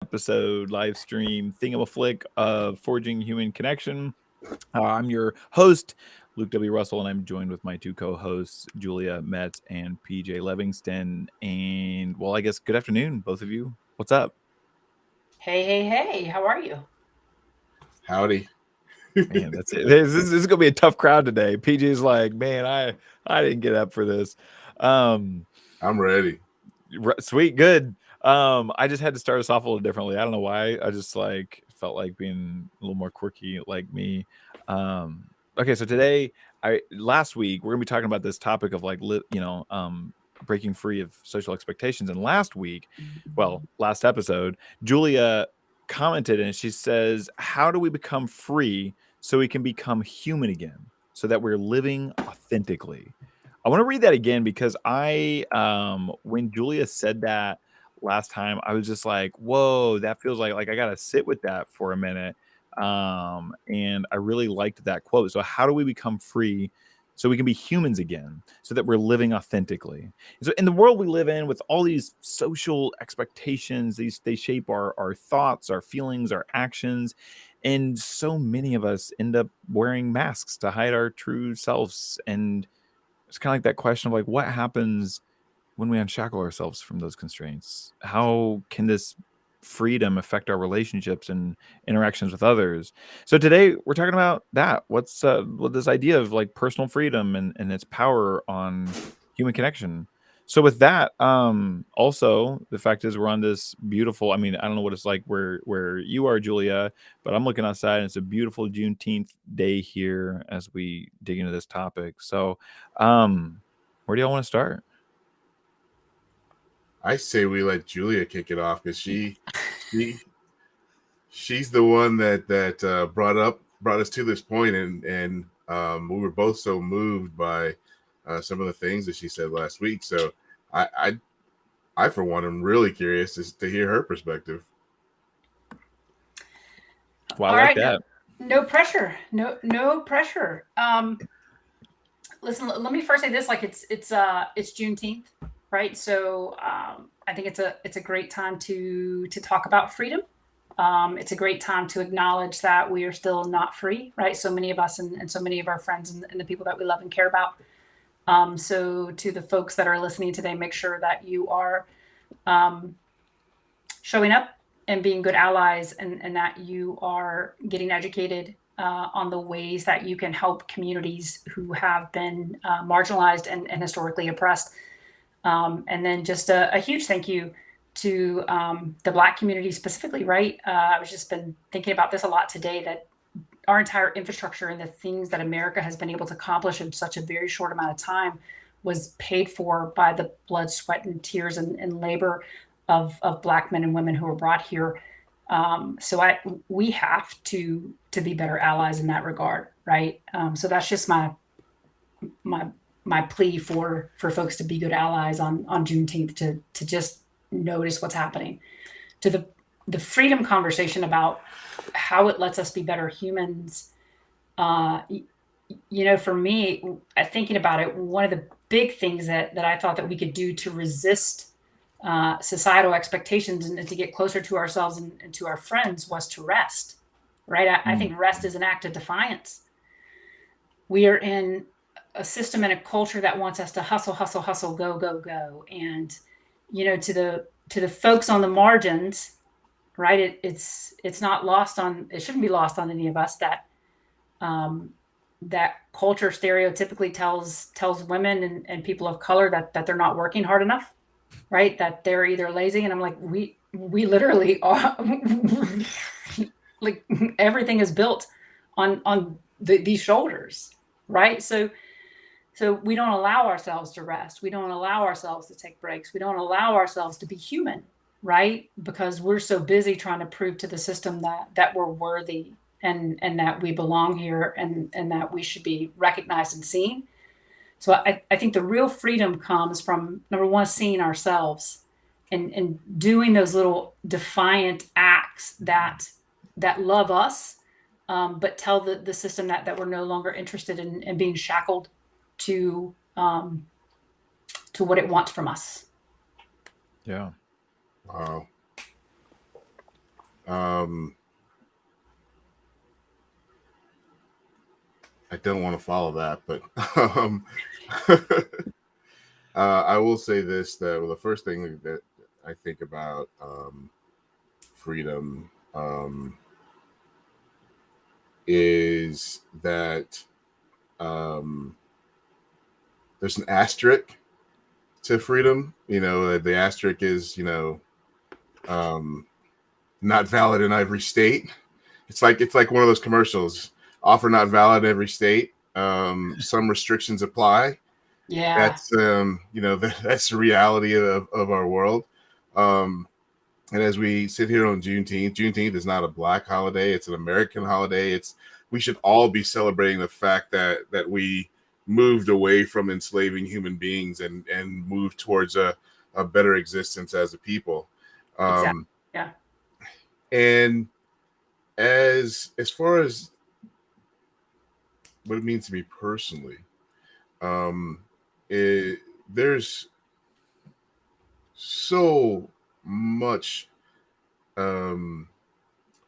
episode live stream thingamaflick of Forging Human Connection. I'm your host, Luke W. Russell, and I'm joined with my two co-hosts, Julia Metz and PJ Livingston. And, well, I guess good afternoon, both of you. What's up? Hey, how are you? Howdy. Man, that's it. This is going to be a tough crowd today. PJ's like, man, I didn't get up for this. I'm ready. Sweet, good. I just had to start us off a little differently. I don't know why. I just felt like being a little more quirky like me. Okay, so today, last week we're gonna be talking about this topic of breaking free of social expectations. And last episode, Julia commented and she says, "How do we become free so we can become human again, so that we're living authentically?" I want to read that again because when Julia said that last time, I was just like, whoa, that feels like I got to sit with that for a minute. And I really liked that quote. So how do we become free so we can be humans again, so that we're living authentically? And so in the world we live in with all these social expectations, they shape our thoughts, our feelings, our actions. And so many of us end up wearing masks to hide our true selves. And it's kind of like that question of like, what happens when we unshackle ourselves from those constraints? How can this freedom affect our relationships and interactions with others? So today we're talking about that. What's what this idea of like personal freedom and its power on human connection. So with that, also the fact is we're on this beautiful, I mean, I don't know what it's like where you are, Julia, but I'm looking outside and it's a beautiful Juneteenth day here as we dig into this topic. So where do y'all want to start? I say we let Julia kick it off because she's the one that brought us to this point, and we were both so moved by some of the things that she said last week. So I for one am really curious to hear her perspective. Well, I like that. No pressure. No pressure. Listen, let me first say this: like it's Juneteenth, right? So I think it's a great time to talk about freedom. It's a great time to acknowledge that we are still not free, right? So many of us and so many of our friends and the people that we love and care about. So to the folks that are listening today, make sure that you are showing up and being good allies, and that you are getting educated on the ways that you can help communities who have been marginalized and historically oppressed. And then just a huge thank you to the Black community specifically, right? I was just been thinking about this a lot today, that our entire infrastructure and the things that America has been able to accomplish in such a very short amount of time was paid for by the blood, sweat, and tears and labor of Black men and women who were brought here. So we have to be better allies in that regard, right? So that's just my plea for folks to be good allies on Juneteenth, to just notice what's happening. To the freedom conversation about how it lets us be better humans. For me, thinking about it, one of the big things that I thought that we could do to resist societal expectations and to get closer to ourselves and to our friends was to rest, right? I think rest is an act of defiance. We are in a system and a culture that wants us to hustle, go. And, to the folks on the margins, right. It's not lost on, it shouldn't be lost on any of us that, that culture stereotypically tells women and people of color that they're not working hard enough, right? That they're either lazy. And I'm like, we literally are like everything is built on these shoulders, right? So we don't allow ourselves to rest. We don't allow ourselves to take breaks. We don't allow ourselves to be human, right? Because we're so busy trying to prove to the system that we're worthy and that we belong here and that we should be recognized and seen. So I think the real freedom comes from, number one, seeing ourselves and doing those little defiant acts that love us, but tell the system that we're no longer interested in being shackled to what it wants from us. Yeah. Wow. Um, I don't want to follow that, but um, I will say this: that the first thing that I think about freedom is that um, there's an asterisk to freedom. You know, the asterisk is um, not valid in every state. It's like one of those commercials. Offer not valid in every state. Some restrictions apply. Yeah, That's that's the reality of our world. Um, and as we sit here on Juneteenth is not a black holiday; it's an American holiday. We should all be celebrating the fact that we moved away from enslaving human beings and moved towards a better existence as a people. exactly. Um, Yeah. and as far as what it means to me personally, um, there's so much um,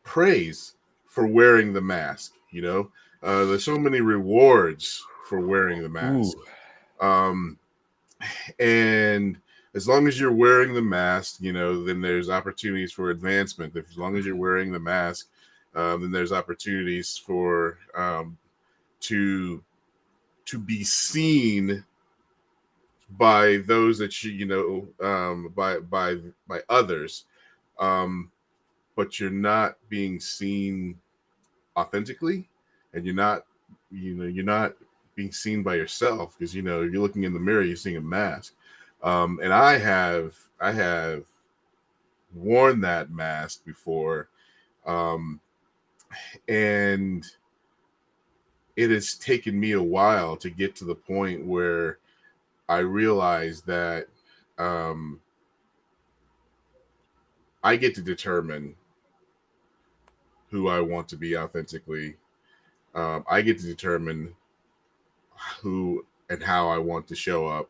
praise for wearing the mask. There's so many rewards for wearing the mask, Ooh. um, and as long as you're wearing the mask, then there's opportunities for advancement. As long as you're wearing the mask, then there's opportunities for to be seen by those that by others, um, but you're not being seen authentically, and you're not being seen by yourself, because you're looking in the mirror, you're seeing a mask. And I have worn that mask before, um, and it has taken me a while to get to the point where I realize that um, I get to determine who I want to be authentically. I get to determine who and how I want to show up.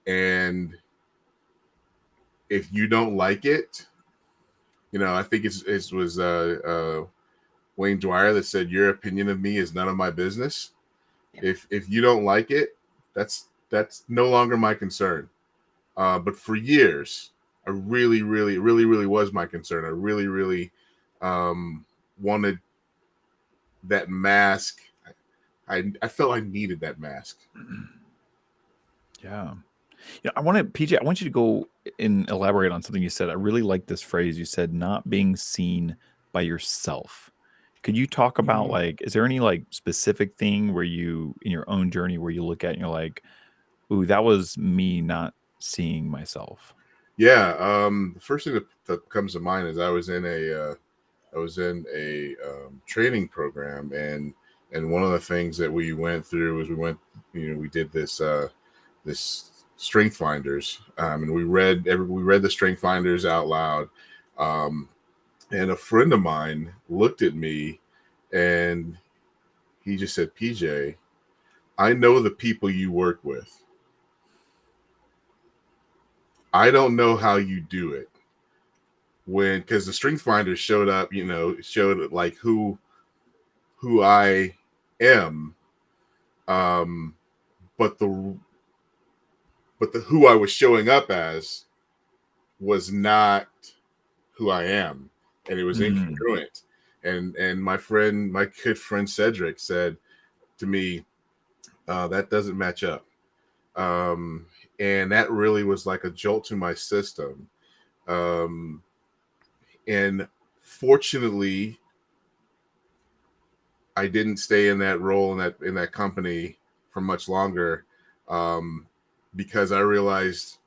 And if you don't like it, I think it was Wayne Dwyer that said, "Your opinion of me is none of my business." Yeah. If you don't like it, that's no longer my concern. But for years, I really, really, really, really was my concern. I really, really wanted that mask. I felt I needed that mask. Yeah. I want to, PJ, I want you to go and elaborate on something you said. I really like this phrase. You said not being seen by yourself. Could you talk about, like, is there any like specific thing where you, in your own journey, where you look at and you're like, ooh, that was me not seeing myself? Yeah. The first thing that comes to mind is I was in a training program, and one of the things that we went through was we did this strength finders, and we read the strength finders out loud, um, and a friend of mine looked at me and he just said, "PJ, I know the people you work with. I don't know how you do it." Because the strength finders showed up, showed like who I am, um, but the who I was showing up as was not who I am, and it was Mm. incongruent. And my good friend Cedric said to me, "That doesn't match up," um, and that really was like a jolt to my system. Um, and fortunately, I didn't stay in that role in that company for much longer, um, because I realized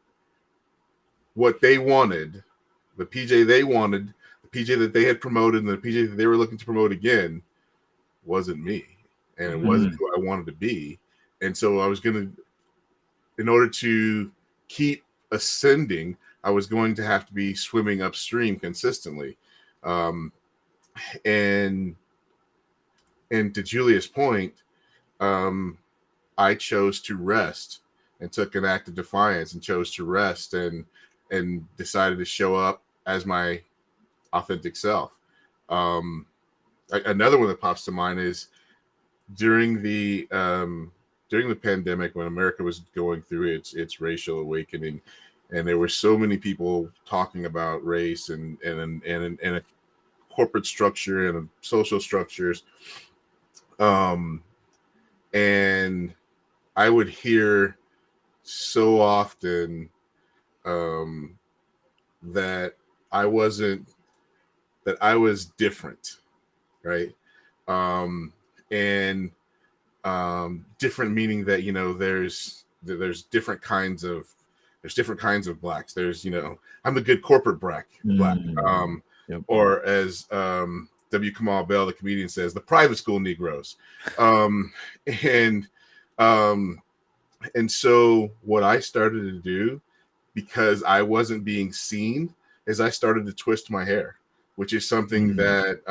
what they wanted, the PJ they wanted, the PJ that they had promoted, and the PJ that they were looking to promote again, wasn't me, and it wasn't Mm. who I wanted to be. And so in order to keep ascending, I was going to have to be swimming upstream consistently. Um, and and to Julia's point, um, I chose to rest and took an act of defiance and chose to rest and decided to show up as my authentic self. Another one that pops to mind is during the pandemic, when America was going through its racial awakening, and there were so many people talking about race and a corporate structure and social structures, and I would hear so often that I was different, right? And different meaning that, you know, there's different kinds of blacks. There's, you know, I'm the good corporate black. Yep. Or as W. Kamau Bell, the comedian, says, the private school Negroes. And so what I started to do, because I wasn't being seen, is I started to twist my hair, which is something that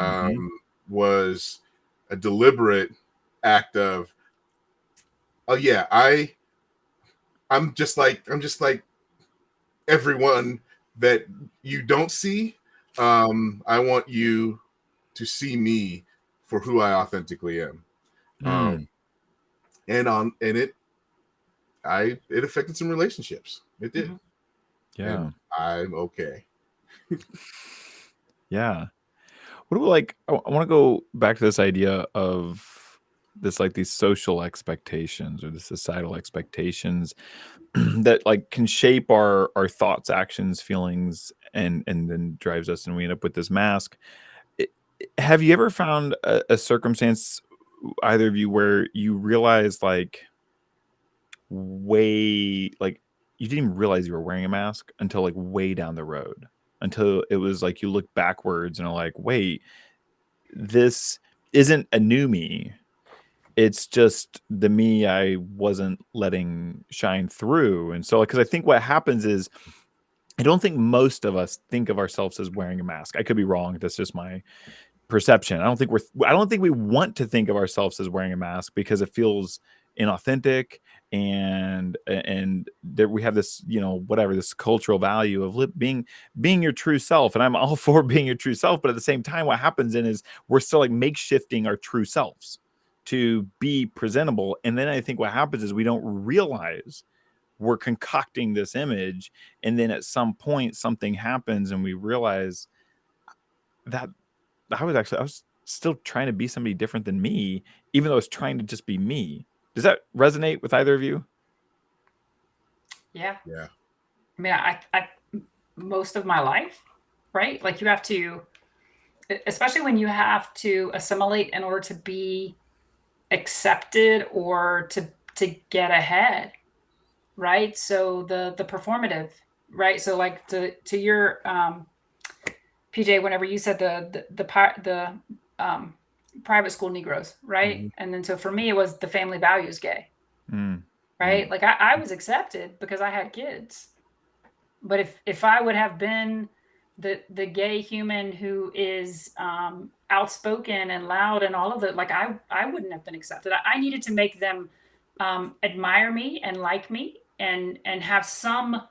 was a deliberate act of, oh yeah, I'm just like everyone that you don't see. I want you to see me for who I authentically am. And it affected some relationships. It did. Yeah. And I'm okay. Yeah. What do we like? I want to go back to this idea of this, like these social expectations or the societal expectations that like can shape our thoughts, actions, feelings, and then drives us, and we end up with this mask. Have you ever found a circumstance, either of you, where you realize like way like you didn't even realize you were wearing a mask until like way down the road, until it was like you look backwards and are like, wait, this isn't a new me, it's just the me I wasn't letting shine through. And so like, because I think what happens is, I don't think most of us think of ourselves as wearing a mask. I could be wrong, that's just my perception. I don't think we want to think of ourselves as wearing a mask because it feels inauthentic, and there we have this, you know, whatever, this cultural value of being your true self. And I'm all for being your true self, but at the same time, what happens then is we're still like makeshifting our true selves to be presentable. And then I think what happens is we don't realize we're concocting this image, and then at some point something happens and we realize that I was still trying to be somebody different than me, even though I was trying to just be me. Does that resonate with either of you? Yeah. Yeah. I mean, I most of my life, right? Like you have to, especially when you have to assimilate in order to be accepted or to get ahead, right? So the performative, right? So like to your PJ, whenever you said the private school Negroes, right? And then so for me, it was the family values gay, right? Like I was accepted because I had kids, but if I would have been the gay human who is outspoken and loud and all of it, like I wouldn't have been accepted. I needed to make them admire me and like me and have some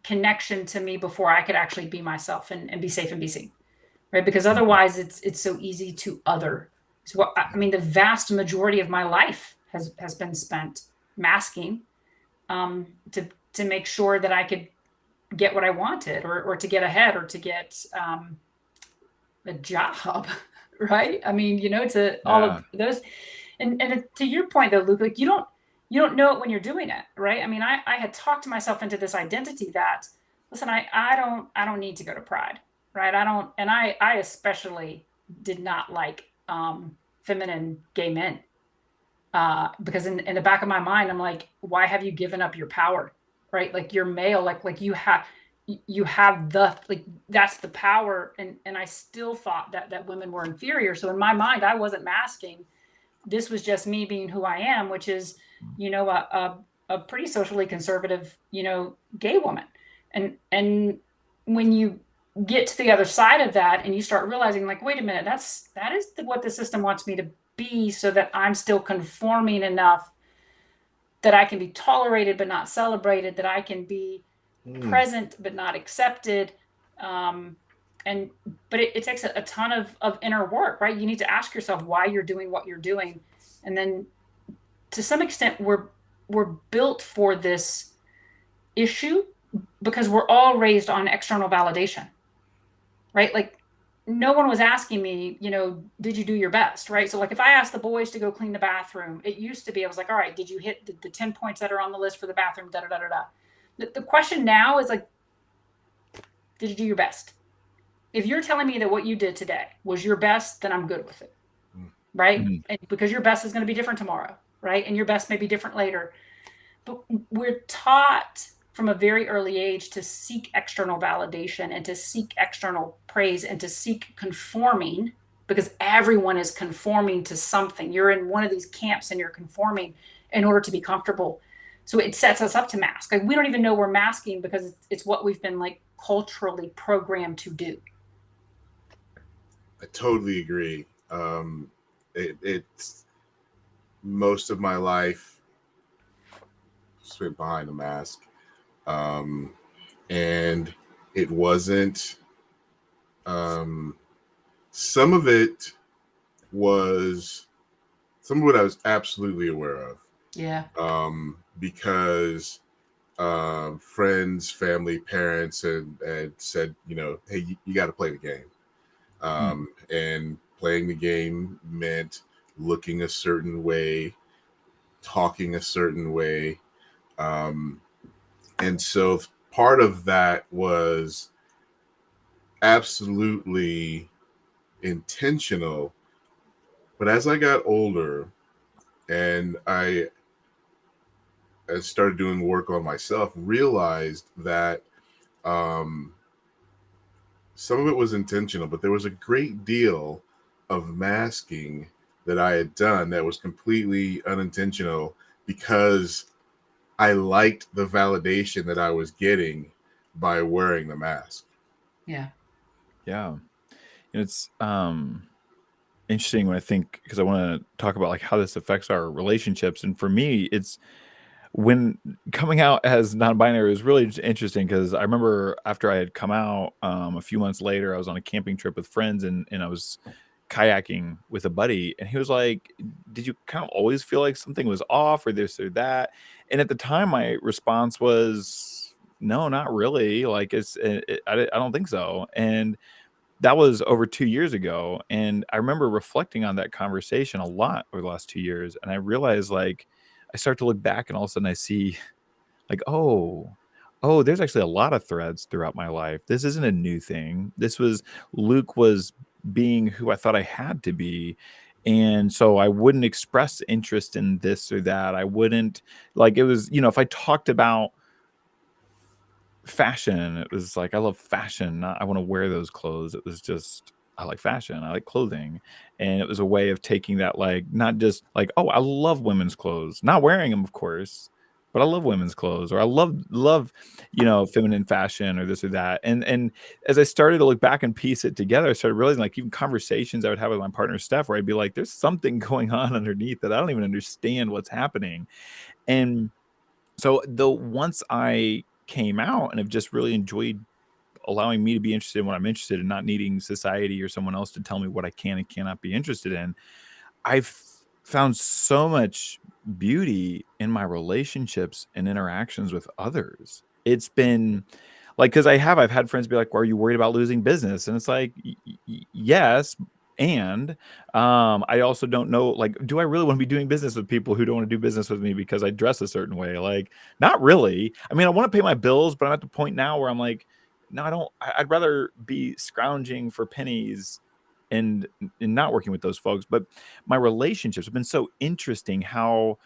connection to me before I could actually be myself and be safe and be seen, right? Because otherwise it's so easy to other. So I mean, the vast majority of my life has been spent masking to make sure that I could get what I wanted or to get ahead or to get a job, right? I mean, you know, to all of those. And to your point though, Luke, like you don't know it when you're doing it, right? I mean, I had talked myself into this identity that, listen, I don't need to go to Pride, right? I don't, and I especially did not like feminine gay men because in the back of my mind, I'm like, why have you given up your power, right? Like you're male, like you have the like that's the power, and I still thought that women were inferior. So in my mind, I wasn't masking. This was just me being who I am, which is, you know, a pretty socially conservative, you know, gay woman. And when you get to the other side of that and you start realizing like, wait a minute, that is what the system wants me to be, so that I'm still conforming enough that I can be tolerated but not celebrated, that I can be present but not accepted. and but it takes a ton of inner work, right? You need to ask yourself why you're doing what you're doing, and then to some extent we're built for this issue because we're all raised on external validation, right? Like no one was asking me, did you do your best, right? So like if I asked the boys to go clean the bathroom, it used to be I was like, all right, did you hit the 10 points that are on the list for the bathroom? Da da da da da. The question now is like, did you do your best? If you're telling me that what you did today was your best, then I'm good with it, right? Mm-hmm. And because your best is going to be different tomorrow, right? And your best may be different later. But we're taught from a very early age to seek external validation and to seek external praise and to seek conforming, because everyone is conforming to something. You're in one of these camps and you're conforming in order to be comfortable. So it sets us up to mask. Like we don't even know we're masking because it's what we've been like culturally programmed to do. I totally agree. It's most of my life spent behind a mask, and it wasn't. Some of it was some of what I was absolutely aware of. Yeah. Because friends, family, parents had said, hey, you got to play the game. And playing the game meant looking a certain way, talking a certain way. And so part of that was absolutely intentional. But as I got older and I started doing work on myself, realized that some of it was intentional, but there was a great deal of masking that I had done that was completely unintentional because I liked the validation that I was getting by wearing the mask. Yeah. Yeah. And it's interesting when I think, because I want to talk about like how this affects our relationships. And for me, it's when coming out as non-binary was really interesting, because I remember after I had come out, a few months later, I was on a camping trip with friends, and I was kayaking with a buddy, and he was like, did you kind of always feel like something was off or this or that? And at the time my response was, no, not really. Like I don't think so. And that was over 2 years ago, and I remember reflecting on that conversation a lot over the last 2 years, and I realized, like, I start to look back and all of a sudden I see, like, oh, there's actually a lot of threads throughout my life. This isn't a new thing. Luke was being who I thought I had to be, and so I wouldn't express interest in this or that. I wouldn't, like, it was, if I talked about fashion, it was like I love fashion, not I want to wear those clothes. It was just I like fashion, I like clothing. And it was a way of taking that, like, not just like, oh, I love women's clothes, not wearing them, of course, but I love women's clothes, or I love feminine fashion, or this or that. And as I started to look back and piece it together, I started realizing, like, even conversations I would have with my partner Steph, where I'd be like, there's something going on underneath that I don't even understand what's happening. And so the once I came out and have just really enjoyed allowing me to be interested in what I'm interested in, not needing society or someone else to tell me what I can and cannot be interested in, I've found so much beauty in my relationships and interactions with others. It's been like, because I've had friends be like, well, are you worried about losing business? And it's like, yes. And I also don't know, like, do I really want to be doing business with people who don't want to do business with me because I dress a certain way? Like, not really. I mean, I want to pay my bills, but I'm at the point now where I'm like, no, I don't. I'd rather be scrounging for pennies and not working with those folks. But my relationships have been so interesting, how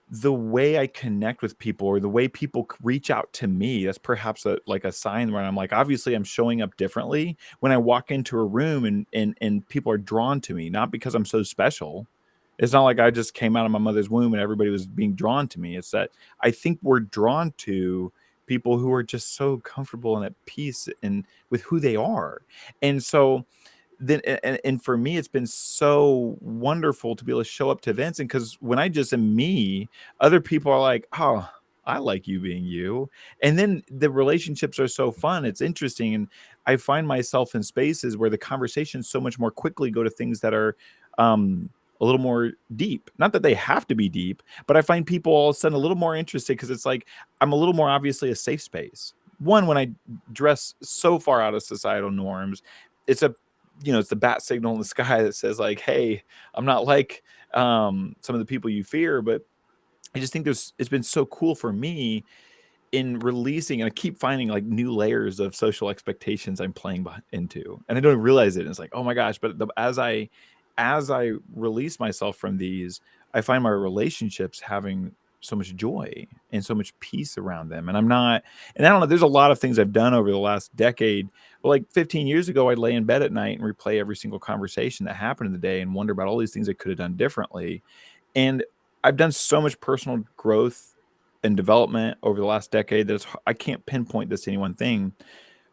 the way I connect with people, or the way people reach out to me, that's perhaps like a sign where I'm like, obviously I'm showing up differently when I walk into a room, and people are drawn to me, not because I'm so special. It's not like I just came out of my mother's womb and everybody was being drawn to me. It's that I think we're drawn to people who are just so comfortable and at peace and with who they are. And so then, and for me, it's been so wonderful to be able to show up to events, and because when I just am me, other people are like, oh, I like you being you. And then the relationships are so fun. It's interesting. And I find myself in spaces where the conversations so much more quickly go to things that are a little more deep. Not that they have to be deep, but I find people all of a sudden a little more interested because it's like I'm a little more obviously a safe space. One, when I dress so far out of societal norms, it's a it's the bat signal in the sky that says like, hey, I'm not like some of the people you fear, but I just think it's been so cool for me in releasing, and I keep finding like new layers of social expectations I'm playing into, and I don't realize it. And it's like, oh my gosh! But as I release myself from these, I find my relationships having so much joy and so much peace around them. And I don't know. There's a lot of things I've done over the last decade. But like 15 years ago, I'd lay in bed at night and replay every single conversation that happened in the day and wonder about all these things I could have done differently. And I've done so much personal growth and development over the last decade that I can't pinpoint this to any one thing.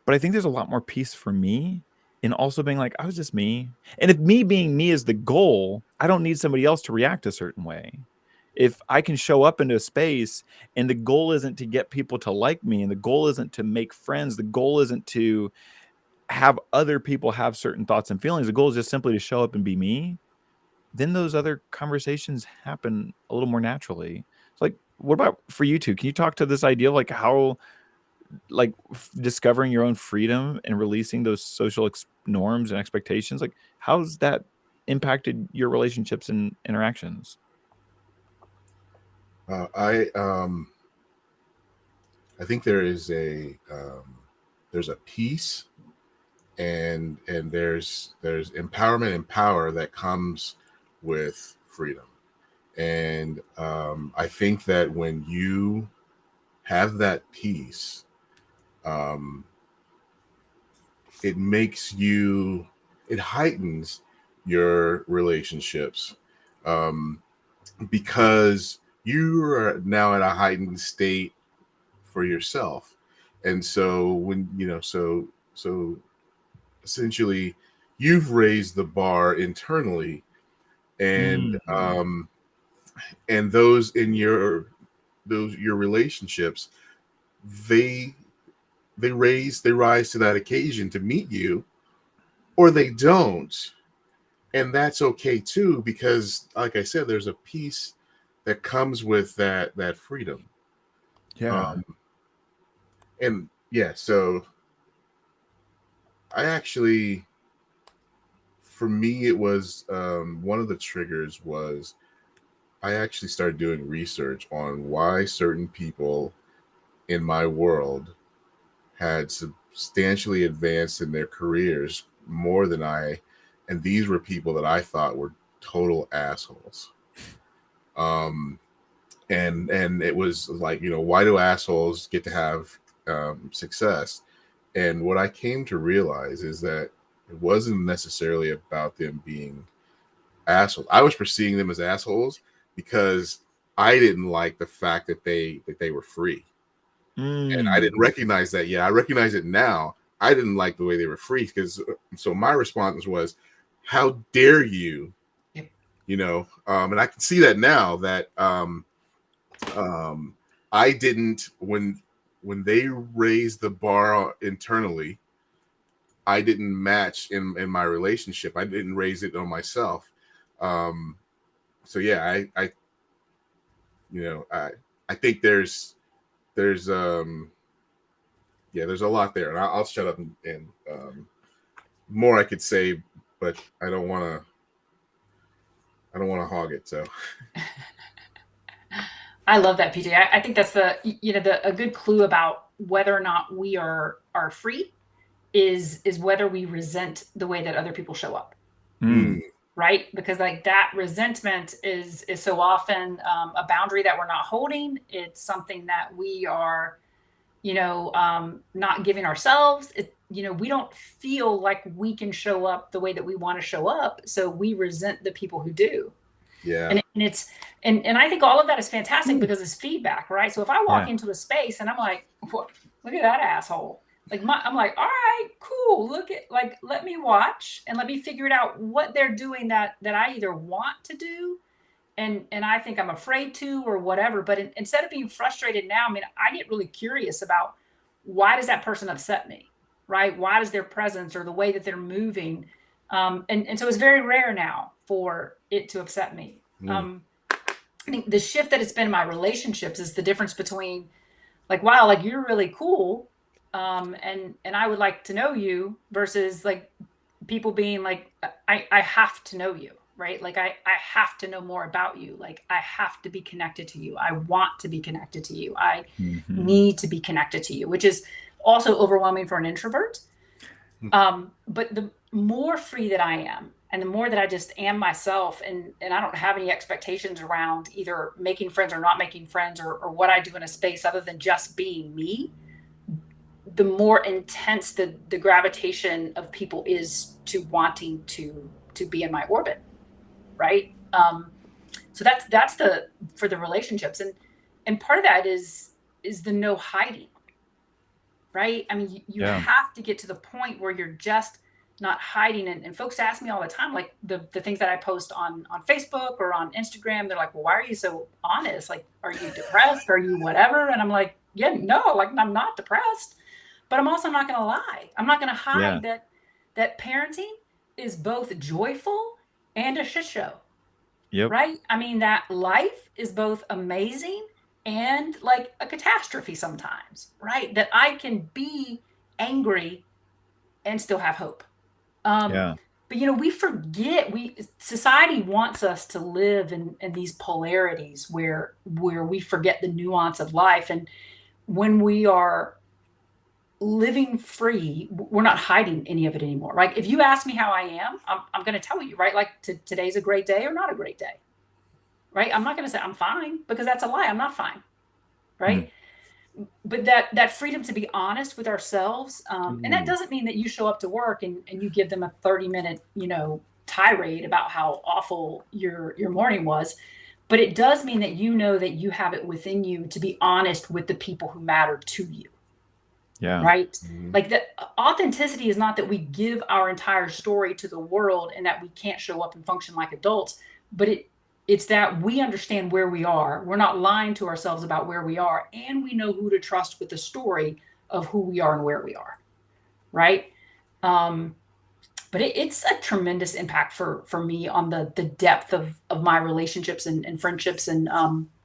But I think there's a lot more peace for me in also being like, I was just me. And if me being me is the goal, I don't need somebody else to react a certain way. If I can show up into a space and the goal isn't to get people to like me, and the goal isn't to make friends, the goal isn't to have other people have certain thoughts and feelings, the goal is just simply to show up and be me, then those other conversations happen a little more naturally. So like, what about for you two? Can you talk to this idea of like how like discovering your own freedom and releasing those social norms and expectations, like how's that impacted your relationships and interactions? I think there's a peace, and there's empowerment and power that comes with freedom. And I think that when you have that peace, um, it heightens your relationships, um, because you are now in a heightened state for yourself. And so when so essentially you've raised the bar internally, and Mm. those in your relationships, they they rise to that occasion to meet you, or they don't. And that's okay too, because like I said, there's a peace that comes with that freedom. Yeah. um and yeah, so I actually, for me, it was, one of the triggers was I actually started doing research on why certain people in my world had substantially advanced in their careers more than I, and these were people that I thought were total assholes. Um, and it was like, why do assholes get to have success? And what I came to realize is that it wasn't necessarily about them being assholes. I was perceiving them as assholes because I didn't like the fact that they were free. And I didn't Mm. recognize that yet. I recognize it now. I didn't like the way they were free, because so my response was, "How dare you?" Yep. And I can see that now that um, I didn't, when they raised the bar internally, I didn't match in my relationship. I didn't raise it on myself. Um, so yeah, I think there's there's a lot there, and I'll shut up, and more I could say, but I don't want to hog it. So I love that, PJ. I think that's a good clue about whether or not we are free is whether we resent the way that other people show up, Mm. right? Because like that resentment is so often a boundary that we're not holding. It's something that we are, not giving ourselves. We don't feel like we can show up the way that we want to show up, so we resent the people who do. yeah, And I think all of that is fantastic because it's feedback, right? So if I walk Yeah. into a space and I'm like, what, look at that asshole. I'm like, all right, cool. Look at, like, let me watch and let me figure it out what they're doing that I either want to do and I think I'm afraid to or whatever. But instead of being frustrated now, I mean, I get really curious about why does that person upset me, right? Why does their presence or the way that they're moving, and so it's very rare now for it to upset me. I think the shift that it's been in my relationships is the difference between like, wow, like you're really cool, and I would like to know you versus like people being like, I have to know you, right? Like I have to know more about you. Like I have to be connected to you. I want to be connected to you. I need to be connected to you, which is also overwhelming for an introvert. But the more free that I am, and the more that I just am myself, and I don't have any expectations around either making friends or not making friends, or what I do in a space other than just being me, the more intense the gravitation of people is to wanting to be in my orbit, right? So that's the for the relationships, and part of that is the no hiding, right? I mean, you have to get to the point where you're just not hiding. And folks ask me all the time, like the things that I post on Facebook or on Instagram, they're like, well, why are you so honest? Like, are you depressed? Are you whatever? And I'm like, yeah, no, like I'm not depressed, but I'm also not going to lie. I'm not going to hide that parenting is both joyful and a shit show. Yep. Right? I mean, that life is both amazing and like a catastrophe sometimes, right? That I can be angry and still have hope. But we forget, society wants us to live in these polarities where we forget the nuance of life. And when we are living free, we're not hiding any of it anymore. Right? If you ask me how I am, I'm going to tell you, right? Like today's a great day or not a great day. Right? I'm not going to say I'm fine, because that's a lie. I'm not fine. Right? But that freedom to be honest with ourselves, and that doesn't mean that you show up to work and you give them a 30-minute, tirade about how awful your morning was. But it does mean that you know that you have it within you to be honest with the people who matter to you. Yeah. Right? Like, the authenticity is not that we give our entire story to the world and that we can't show up and function like adults, but it's that we understand where we are. We're not lying to ourselves about where we are, and we know who to trust with the story of who we are and where we are. Right? But it's a tremendous impact for me on the depth of my relationships and friendships, and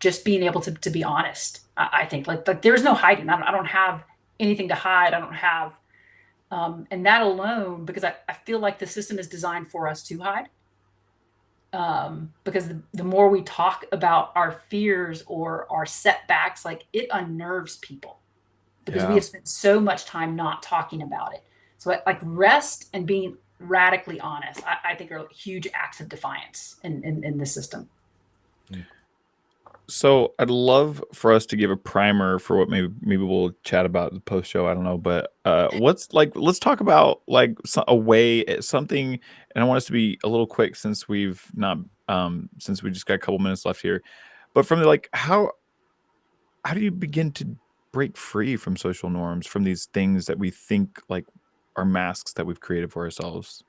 just being able to be honest. I think like there's no hiding. I don't have anything to hide. I don't have, and that alone, because I feel like the system is designed for us to hide. Because the more we talk about our fears or our setbacks, like it unnerves people, because we have spent so much time not talking about it. So like rest and being radically honest, I think are huge acts of defiance in the system. So I'd love for us to give a primer for what maybe we'll chat about the post show. I don't know, but let's talk about like something, and I want us to be a little quick since we've not since we just got a couple minutes left here. But from like how do you begin to break free from social norms, from these things that we think like are masks that we've created for ourselves?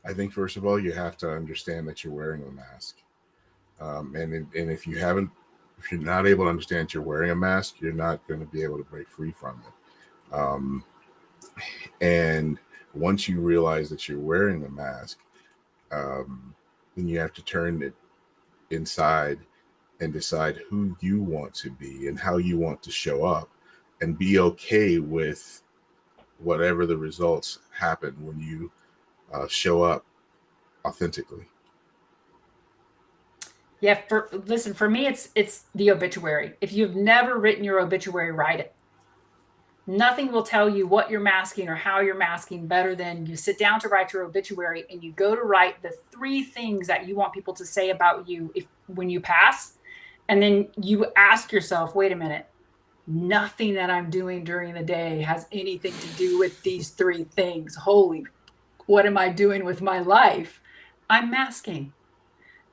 I think first of all, you have to understand that you're wearing a mask. And if you're not able to understand you're wearing a mask, you're not going to be able to break free from it. And once you realize that you're wearing a mask, then you have to turn it inside and decide who you want to be and how you want to show up, and be okay with whatever the results happen when you show up authentically. Yeah, for me, it's the obituary. If you've never written your obituary, write it. Nothing will tell you what you're masking or how you're masking better than you sit down to write your obituary, and you go to write the 3 things that you want people to say about you when you pass. And then you ask yourself, wait a minute, nothing that I'm doing during the day has anything to do with these 3 things. Holy, what am I doing with my life? I'm masking.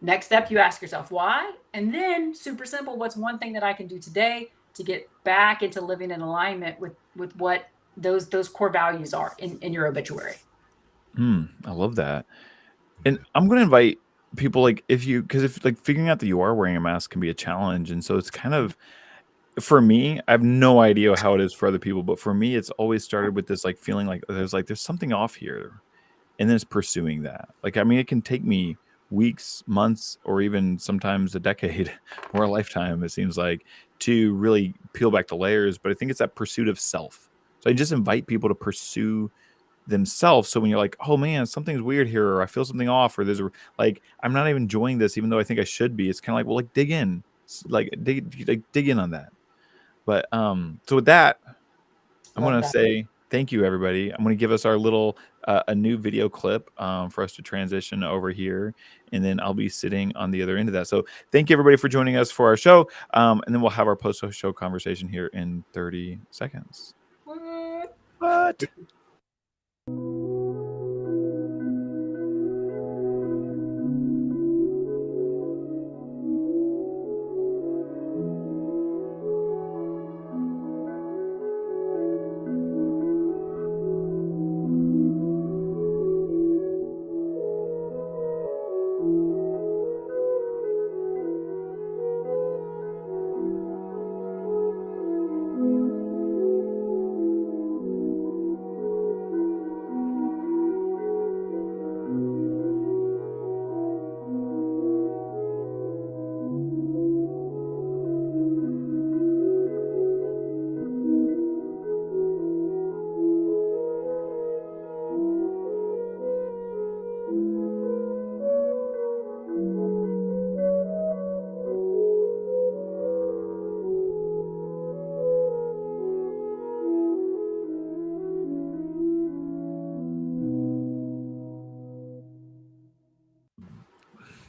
Next step, you ask yourself why, and then super simple, what's one thing that I can do today to get back into living in alignment with what those core values are in your obituary. I love that. And I'm going to invite people like if like figuring out that you are wearing a mask can be a challenge, and so it's kind of, for me, I have no idea how it is for other people, but for me, it's always started with this like feeling like there's something off here, and then it's pursuing that. Like, I mean, it can take me weeks, months, or even sometimes a decade or a lifetime, it seems like, to really peel back the layers. But I think it's that pursuit of self. So I just invite people to pursue themselves. So when you're like, oh man, something's weird here, or I feel something off, or like, I'm not even enjoying this, even though I think I should be. It's kind of like, well, like dig in, dig in on that. But so with that, I'm Love gonna that. say thank you, everybody. I'm gonna give us our little a new video clip for us to transition over here, and then I'll be sitting on the other end of that. So thank you, everybody, for joining us for our show, and then we'll have our post-show conversation here in 30 seconds. What?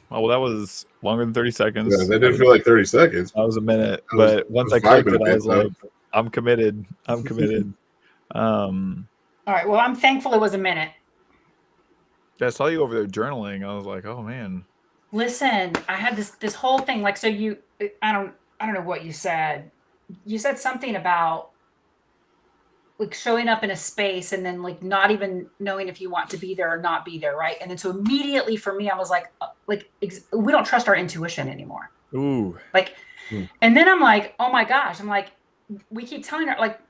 Oh, well, that was longer than 30 seconds. Yeah, that didn't feel like 30 seconds. That was a minute, I was- but once I I was clicked vibing it, a I bit, was though. like, I'm committed. I'm committed. All right. Well, I'm thankful it was a minute. I saw you over there journaling. I was like, oh man. Listen, I had this whole thing. Like, so I don't know what you said. You said something about like showing up in a space and then like not even knowing if you want to be there or not be there, right? And then so immediately for me, I was like we don't trust our intuition anymore. Ooh. Like, and then I'm like, oh my gosh, I'm like, we keep telling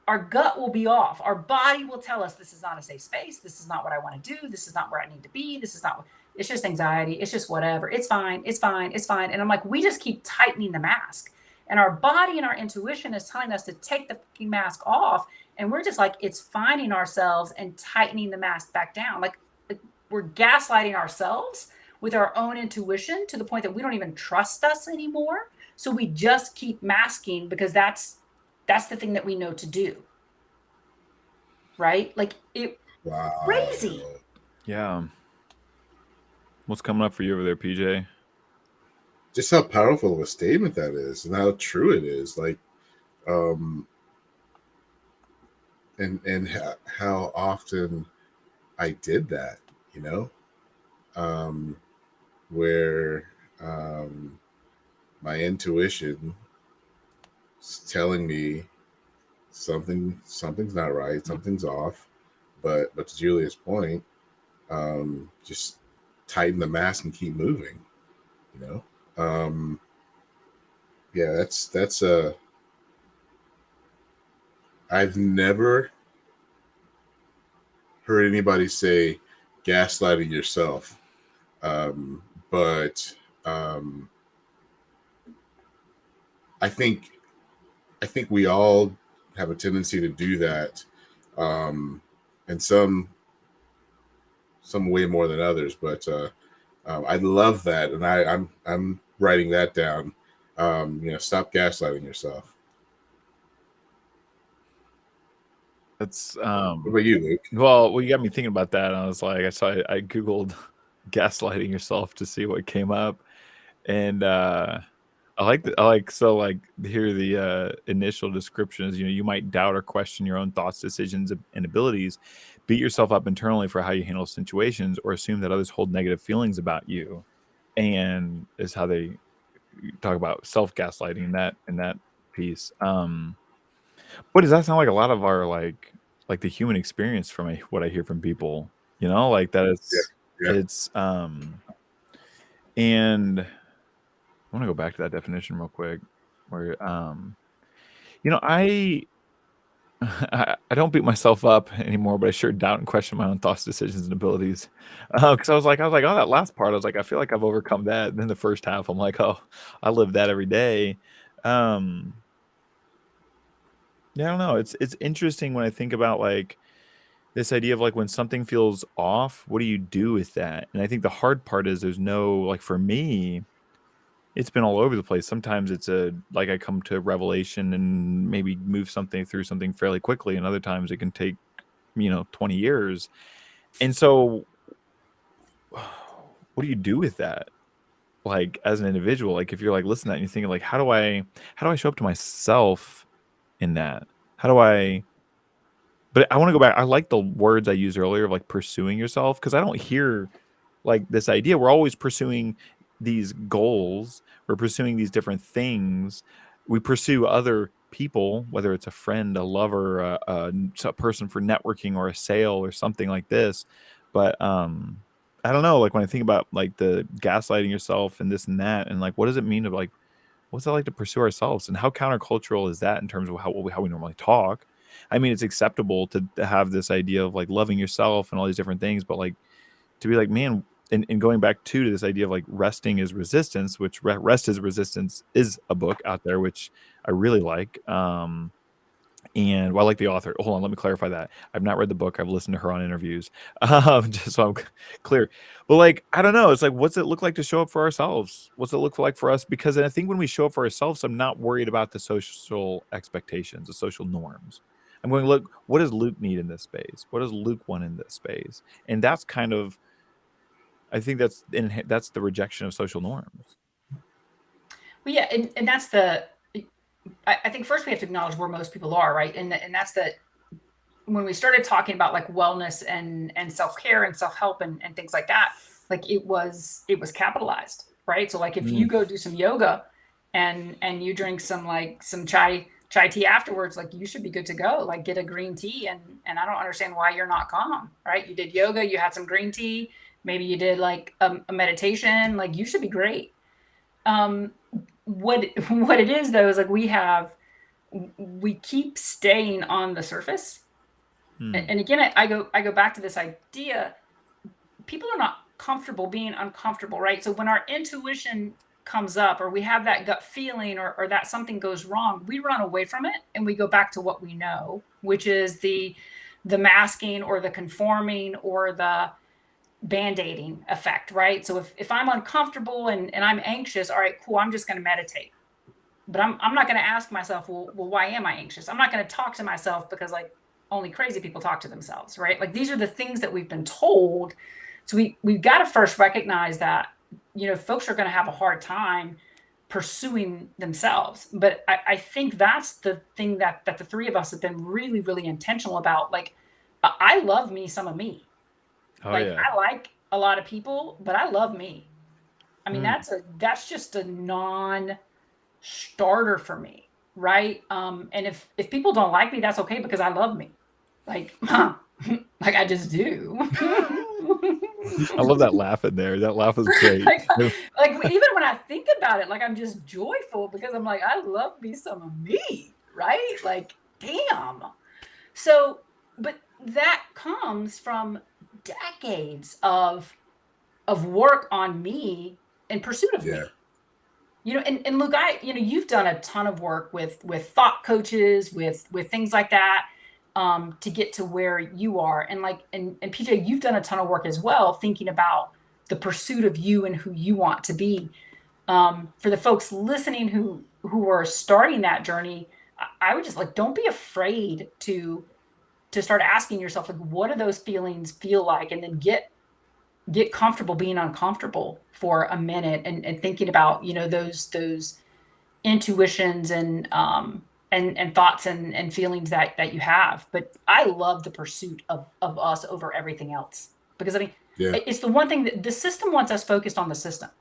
our gut will be off. Our body will tell us this is not a safe space. This is not what I want to do. This is not where I need to be. This is not, it's just anxiety. It's just whatever. It's fine. It's fine. It's fine. And I'm like, we just keep tightening the mask. And our body and our intuition is telling us to take the fucking mask off. And we're just like, it's finding ourselves and tightening the mask back down. Like we're gaslighting ourselves with our own intuition to the point that we don't even trust us anymore. So we just keep masking because that's the thing that we know to do. Right? Like Wow. Crazy. Yeah. What's coming up for you over there, PJ? Just how powerful of a statement that is and how true it is. Like, and how often I did that, you know, where my intuition is telling me something's not right, something's off, but to Julia's point, just tighten the mask and keep moving, you know. Yeah, that's I've never heard anybody say gaslighting yourself, but I think we all have a tendency to do that, in some way more than others. But I love that, and I'm writing that down. You know, stop gaslighting yourself. That's What about you, Luke? well, you got me thinking about that. And I was like, I googled gaslighting yourself to see what came up, and I like here the initial descriptions. You know, you might doubt or question your own thoughts, decisions, and abilities, beat yourself up internally for how you handle situations, or assume that others hold negative feelings about you, and is how they talk about self gaslighting in that piece. What does that sound like? A lot of our like the human experience from what I hear from people. You know, like that Yeah. it's And I want to go back to that definition real quick where, I I don't beat myself up anymore, but I sure doubt and question my own thoughts, decisions, and abilities. Because I was like, oh, that last part, I was like, I feel like I've overcome that. And then the first half, I'm like, oh, I live that every day. Um, yeah, I don't know. It's interesting when I think about like this idea of like when something feels off, what do you do with that? And I think the hard part is there's no like for me, it's been all over the place. Sometimes it's like I come to a revelation and maybe move something through something fairly quickly, and other times it can take 20 years. And so what do you do with that? Like as an individual, like if you're like listening to that and you're thinking like how do I show up to myself in that? How do I But I want to go back. I like the words I used earlier of like pursuing yourself because I don't hear like this idea. We're always pursuing these goals. We're pursuing these different things. We pursue other people, whether it's a friend, a lover, a person for networking or a sale or something like this. But I don't know. Like when I think about like the gaslighting yourself and this and that, and like what does it mean to like what's it like to pursue ourselves, and how countercultural is that in terms of how we normally talk? I mean, it's acceptable to have this idea of like loving yourself and all these different things, but like to be like, man, and going back to this idea of like resting is resistance, which Rest is Resistance is a book out there, which I really like. And well, I like the author. Hold on, let me clarify that. I've not read the book. I've listened to her on interviews, just so I'm clear. But like, I don't know. It's like, what's it look like to show up for ourselves? What's it look like for us? Because I think when we show up for ourselves, I'm not worried about the social expectations, the social norms. I'm going, look, what does Luke need in this space? What does Luke want in this space? And that's kind of, I think that's the rejection of social norms. Well, yeah, and that's I think first we have to acknowledge where most people are, right? And that's that when we started talking about like wellness and self-care and self-help and things like that, like it was capitalized, right? So like if you go do some yoga and you drink some chai tea afterwards, like you should be good to go. Like get a green tea and I don't understand why you're not calm, right? You did yoga, you had some green tea, maybe you did like a meditation, like you should be great. What it is though is like we keep staying on the surface. And again, I go back to this idea. People are not comfortable being uncomfortable, right? So when our intuition comes up or we have that gut feeling or that something goes wrong, we run away from it and we go back to what we know, which is the masking or the conforming or the band-aiding effect, right? So if I'm uncomfortable and I'm anxious, all right, cool, I'm just going to meditate. But I'm not going to ask myself, well, why am I anxious? I'm not going to talk to myself because like only crazy people talk to themselves, right? Like these are the things that we've been told. So we've got to first recognize that, folks are going to have a hard time pursuing themselves. But I think that's the thing that the three of us have been really, really intentional about. Like, I love me some of me. Oh Like yeah. I like a lot of people, but I love me. I mean, that's just a non-starter for me, right? And if people don't like me, that's okay because I love me. Like, like I just do. I love that laugh in there. That laugh was great. like even when I think about it, like I'm just joyful because I'm like, I love me some of me, right? Like, damn. So, but that comes from decades of work on me in pursuit of me. And Luke, you've done a ton of work with thought coaches, with things like that, to get to where you are. And and PJ, you've done a ton of work as well, thinking about the pursuit of you and who you want to be. For the folks listening who are starting that journey, I would just like, don't be afraid to start asking yourself, like, what do those feelings feel like? And then get comfortable being uncomfortable for a minute and thinking about, those intuitions and thoughts and feelings that you have. But I love the pursuit of us over everything else, because I mean, it's the one thing that the system wants us focused on the system.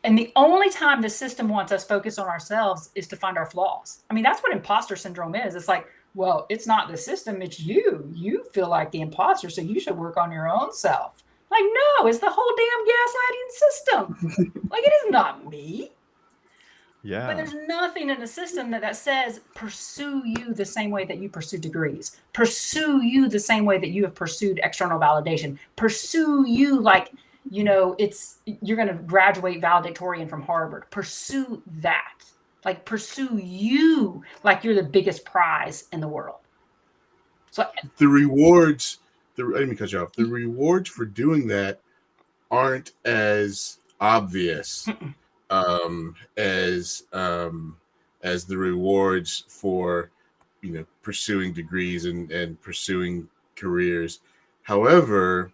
And the only time the system wants us focused on ourselves is to find our flaws. I mean, that's what imposter syndrome is. It's like, well, it's not the system, it's you. You feel like the imposter, so you should work on your own self. Like, no, it's the whole damn gaslighting system. Like, it is not me. Yeah. But there's nothing in the system that says pursue you the same way that you pursue degrees, pursue you the same way that you have pursued external validation, pursue you like, you know, it's you're going to graduate valedictorian from Harvard. Pursue that. Like, pursue you like you're the biggest prize in the world. So the rewards, let me cut you off. The rewards for doing that aren't as obvious as the rewards for, you know, pursuing degrees and pursuing careers. However,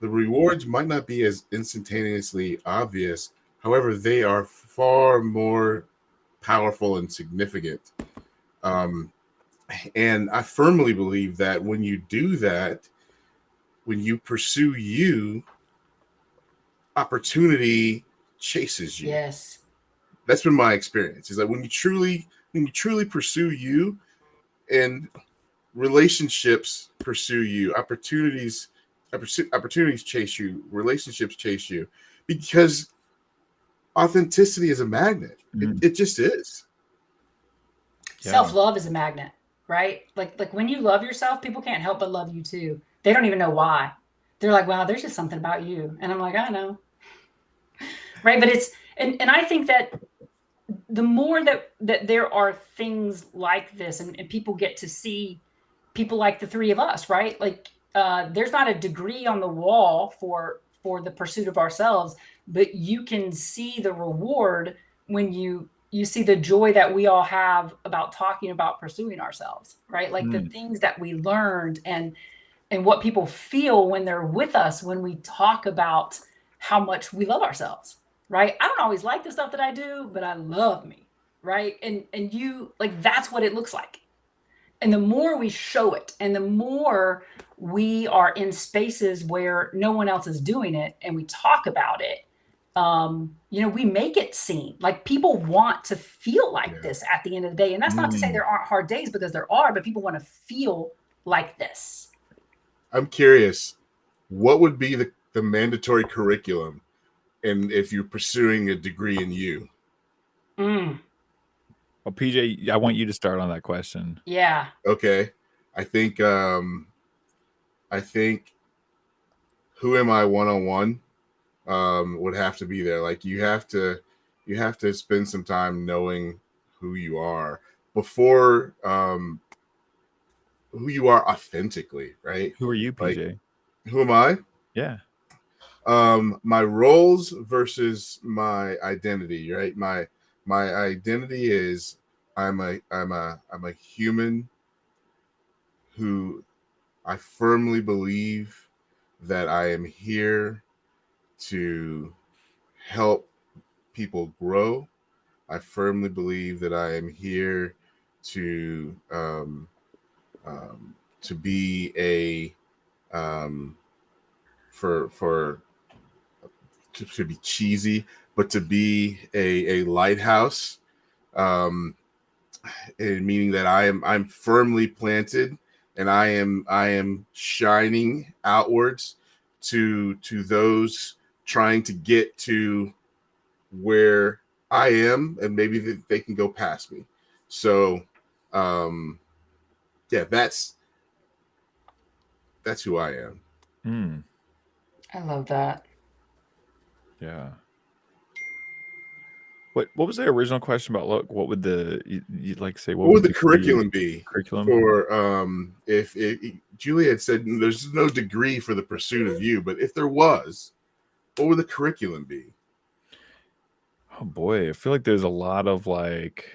the rewards might not be as instantaneously obvious. However, they are far more powerful and significant. And I firmly believe that when you do that, when you pursue you, opportunity chases you. yes. That's been my experience. Is that when you truly pursue you, and relationships pursue you, opportunities chase you, relationships chase you, because authenticity is a magnet. It just is. Yeah. Self-love is a magnet, right? Like when you love yourself, people can't help but love you too. They don't even know why. They're like, wow, there's just something about you. And I'm like, I know. Right. But it's, and I think that the more that there are things like this, and people get to see people like the three of us, right? Like, there's not a degree on the wall for the pursuit of ourselves, but you can see the reward when you see the joy that we all have about talking about pursuing ourselves, right? Like the things that we learned, and what people feel when they're with us, when we talk about how much we love ourselves, right? I don't always like the stuff that I do, but I love me, right? And you, like, that's what it looks like. And the more we show it, and the more we are in spaces where no one else is doing it, and we talk about it, you know, we make it seem like people want to feel like this at the end of the day. And that's not to say there aren't hard days, because there are, but people want to feel like this. I'm curious, what would be the mandatory curriculum, and if you're pursuing a degree in you? Well, PJ, I want you to start on that question. Yeah. Okay. I think Who Am I 101 would have to be there. Like, you have to spend some time knowing who you are before who you are authentically, right? Who are you, PJ? Like, who am I? Yeah. My roles versus my identity, right? My identity is I'm a human who I firmly believe that I am here to help people grow. I firmly believe that I am here to be a to be cheesy, but to be a lighthouse, meaning that I'm firmly planted, and I am shining outwards to those trying to get to where I am, and maybe they can go past me. So, yeah, that's who I am. I love that. Yeah. What was the original question about? Look, what would you'd like to say? What would the curriculum be? Curriculum For if Julie had said there's no degree for the pursuit of you, but if there was, what would the curriculum be? Oh boy, I feel like there's a lot of like,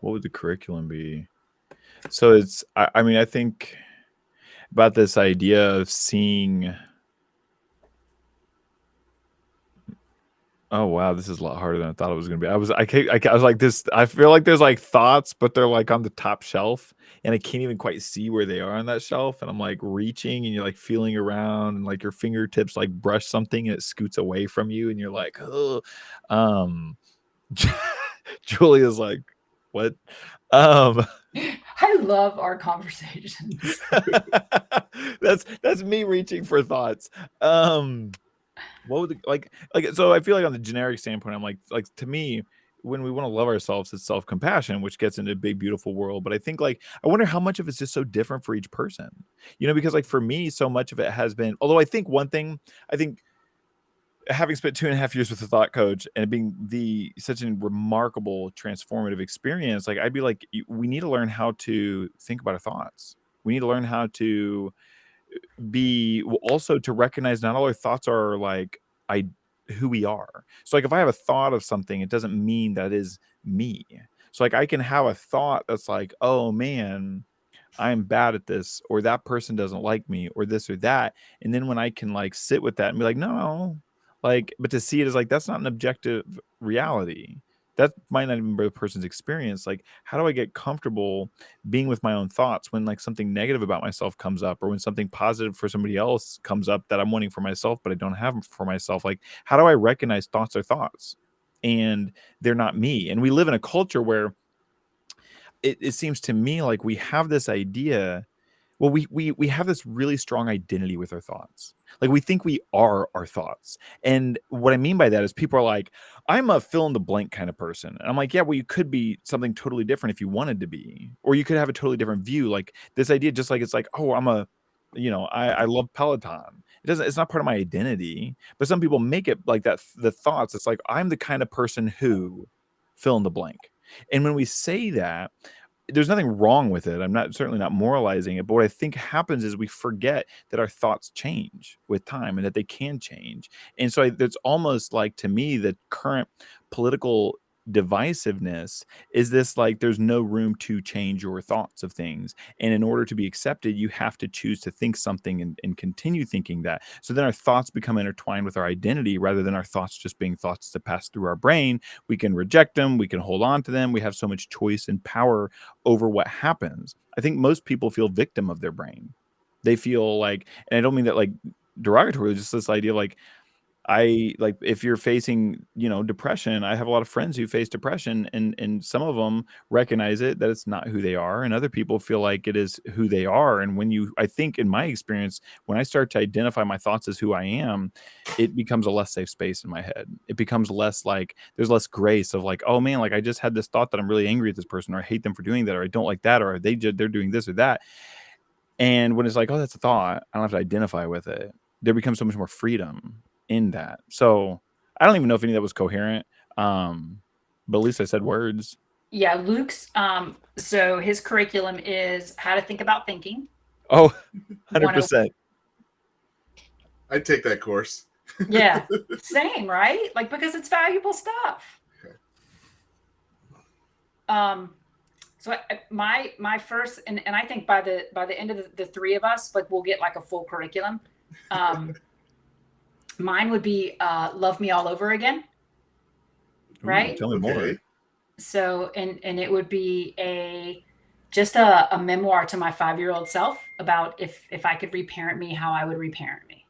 what would the curriculum be? So it's, I mean, I think about this idea of seeing. Oh wow, this is a lot harder than I thought it was gonna be. I was like this. I feel like there's like thoughts, but they're like on the top shelf, and I can't even quite see where they are on that shelf. And I'm like reaching, and you're like feeling around, and like your fingertips like brush something, and it scoots away from you, and you're like, oh. Julia's like, what? I love our conversations. That's me reaching for thoughts. What would like so I feel like on the generic standpoint, I'm like to me, when we want to love ourselves, it's self-compassion, which gets into a big, beautiful world. But I think like I wonder how much of it's just so different for each person. Because like for me, so much of it has been, although I think one thing, I think having spent 2.5 years with a thought coach and it being such a remarkable transformative experience, like I'd be like, we need to learn how to think about our thoughts. We need to learn how to be also to recognize not all our thoughts are like I who we are. So like if I have a thought of something, it doesn't mean that is me. So like I can have a thought that's like, oh man, I'm bad at this, or that person doesn't like me, or this or that. And then when I can like sit with that and be like, no, like, but to see it as like, that's not an objective reality. That might not even be the person's experience. Like, how do I get comfortable being with my own thoughts when like something negative about myself comes up, or when something positive for somebody else comes up that I'm wanting for myself, but I don't have for myself? Like, how do I recognize thoughts are thoughts and they're not me? And we live in a culture where it seems to me like we have this idea. Well, we have this really strong identity with our thoughts. Like we think we are our thoughts. And what I mean by that is people are like, I'm a fill in the blank kind of person. And I'm like, yeah, well, you could be something totally different if you wanted to be, or you could have a totally different view. Like this idea, just like it's like, oh, I love Peloton. It's not part of my identity. But some people make it like that. The thoughts, it's like, I'm the kind of person who fill in the blank. And when we say that, there's nothing wrong with it. I'm not certainly not moralizing it, but what I think happens is we forget that our thoughts change with time and that they can change. And so it's almost like, to me, the current political divisiveness is this like there's no room to change your thoughts of things, and in order to be accepted you have to choose to think something and continue thinking that. So then our thoughts become intertwined with our identity rather than our thoughts just being thoughts that pass through our brain. We can reject them, we can hold on to them, we have so much choice and power over what happens. I think most people feel victim of their brain. They feel like, and I don't mean that like derogatory, just this idea of like, I like if you're facing, depression, I have a lot of friends who face depression, and some of them recognize it that it's not who they are, and other people feel like it is who they are. And I think in my experience, when I start to identify my thoughts as who I am, it becomes a less safe space in my head. It becomes less like there's less grace of like, oh man, like I just had this thought that I'm really angry at this person, or I hate them for doing that, or I don't like that, or they're doing this or that. And when it's like, oh, that's a thought, I don't have to identify with it. There becomes so much more freedom in that. So I don't even know if any of that was coherent. But at least I said words. Yeah, Luke's so his curriculum is how to think about thinking. Oh, 100%. I'd take that course. Yeah, same, right? Like, because it's valuable stuff. So my first, and I think by the end of the three of us, like we'll get like a full curriculum. Mine would be Love Me All Over Again. Right? Ooh, tell me more. So, and it would be just a memoir to my 5-year-old self about if I could reparent me, how I would reparent me.